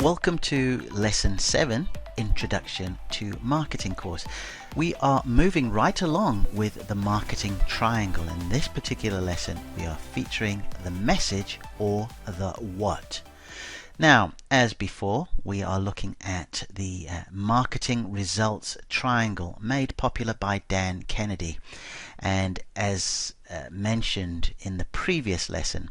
Welcome to Lesson 7, Introduction to Marketing course. We are moving right along with the marketing triangle. In this particular lesson, we are featuring the message or the what. Now, as before, we are looking at the marketing results triangle made popular by Dan Kennedy. And as mentioned in the previous lesson,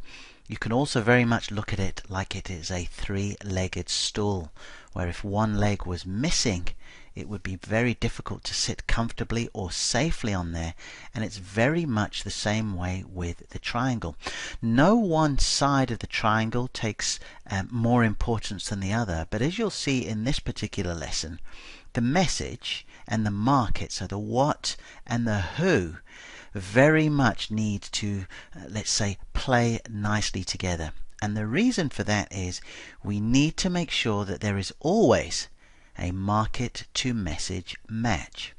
you can also very much look at it like it is a three-legged stool, where if one leg was missing, it would be very difficult to sit comfortably or safely on there, and it's very much the same way with the triangle. No one side of the triangle takes more importance than the other, but as you'll see in this particular lesson, the message and the market, so the what and the who, very much need to, let's say, play nicely together. And the reason for that is we need to make sure that there is always a market to message match.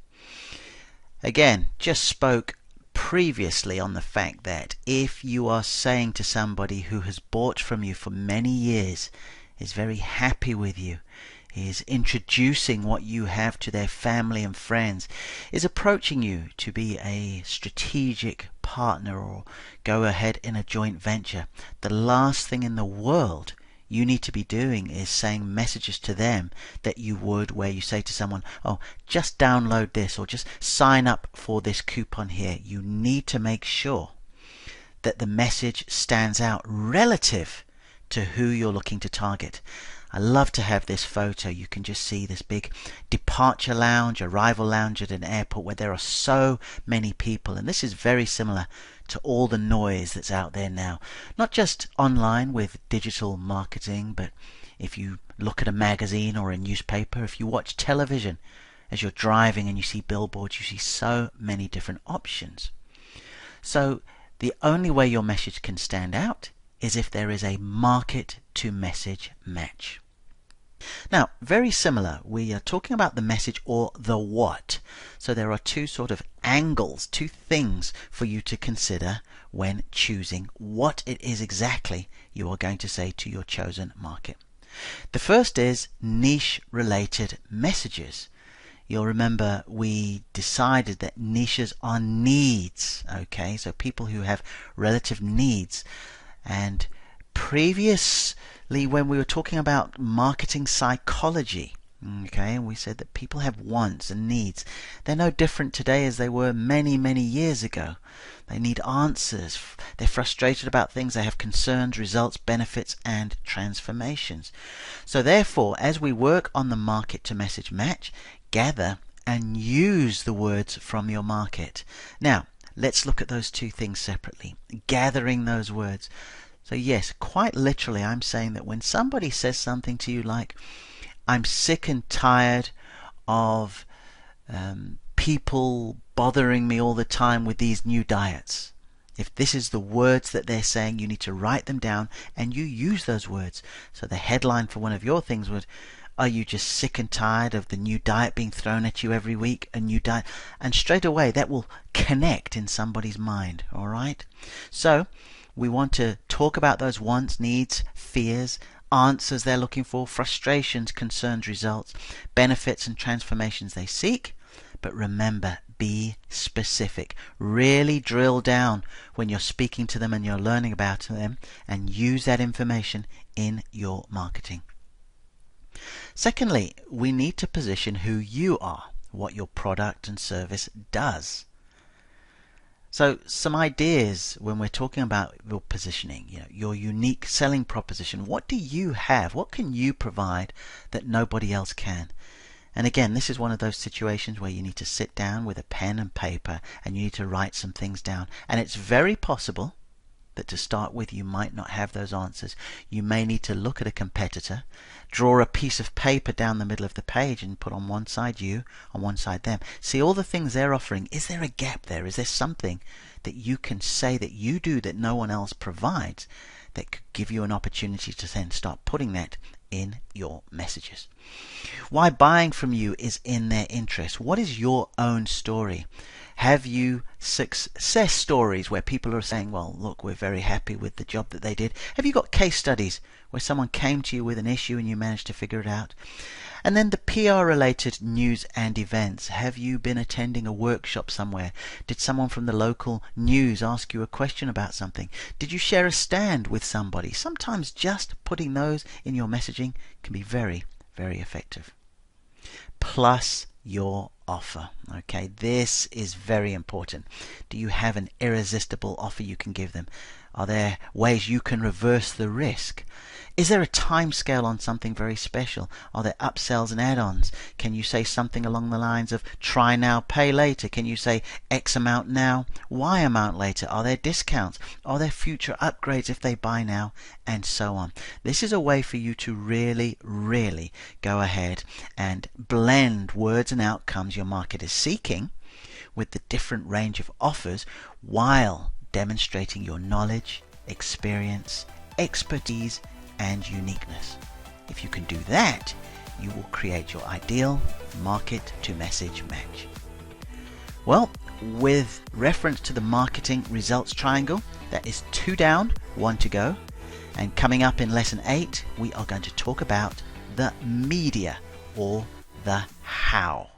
Again, just spoke previously on the fact that if you are saying to somebody who has bought from you for many years, is very happy with you, is introducing what you have to their family and friends, is approaching you to be a strategic partner or go ahead in a joint venture, the last thing in the world you need to be doing is saying messages to them that you would where you say to someone, oh, just download this or just sign up for this coupon here. You need to make sure that the message stands out relative to who you're looking to target. I love to have this photo. You can just see this big departure lounge, arrival lounge at an airport where there are so many people. And this is very similar to all the noise that's out there now. Not just online with digital marketing, but if you look at a magazine or a newspaper, if you watch television as you're driving and you see billboards, you see so many different options. So the only way your message can stand out is if there is a market to message match. Now, very similar, we are talking about the message or the what. So there are two sort of angles, two things for you to consider when choosing what it is exactly you are going to say to your chosen market. The first is niche related messages. You'll remember we decided that niches are needs, okay? So people who have relative needs. And previously when we were talking about marketing psychology, okay, we said that people have wants and needs. They're no different today as they were many years ago. They need answers. They're frustrated about things. They have concerns, results, benefits, and transformations. So therefore, as we work on the market to message match, gather and use the words from your market. Now, let's look at those two things separately. Gathering those words. So yes, quite literally, I'm saying that when somebody says something to you like, I'm sick and tired of people bothering me all the time with these new diets. If this is the words that they're saying, you need to write them down and you use those words. So the headline for one of your things would, are you just sick and tired of the new diet being thrown at you every week? A new diet. And straight away that will connect in somebody's mind. Alright? So we want to talk about those wants, needs, fears, answers they're looking for, frustrations, concerns, results, benefits and transformations they seek. But remember, be specific. Really drill down when you're speaking to them and you're learning about them, and use that information in your marketing. Secondly, we need to position who you are, what your product and service does. So some ideas when we're talking about your positioning, your unique selling proposition. What do you have? What can you provide that nobody else can? And again, this is one of those situations where you need to sit down with a pen and paper and you need to write some things down. And it's very possible that to start with you might not have those answers. You may need to look at a competitor, draw a piece of paper down the middle of the page and put on one side you, on one side them. See all the things they're offering. Is there a gap there? Is there something that you can say that you do that no one else provides that could give you an opportunity to then start putting that in your messages? Why buying from you is in their interest. What is your own story? Have you success stories where people are saying, well, look, we're very happy with the job that they did? Have you got case studies where someone came to you with an issue and you managed to figure it out? And then the PR related news and events. Have you been attending a workshop somewhere? Did someone from the local news ask you a question about something? Did you share a stand with somebody? Sometimes just putting those in your messaging can be very, very effective. Plus your offer. Okay, this is very important. Do you have an irresistible offer you can give them? Are there ways you can reverse the risk? Is there a time scale on something very special? Are there upsells and add-ons? Can you say something along the lines of try now, pay later? Can you say X amount now, Y amount later? Are there discounts? Are there future upgrades if they buy now? And so on. This is a way for you to really, really go ahead and blend words and outcomes your market is seeking with the different range of offers while demonstrating your knowledge, experience, expertise, and uniqueness. If you can do that, you will create your ideal market to message match. Well, with reference to the marketing results triangle, that is 2 down, 1 to go. And coming up in lesson 8, we are going to talk about the media, or the how.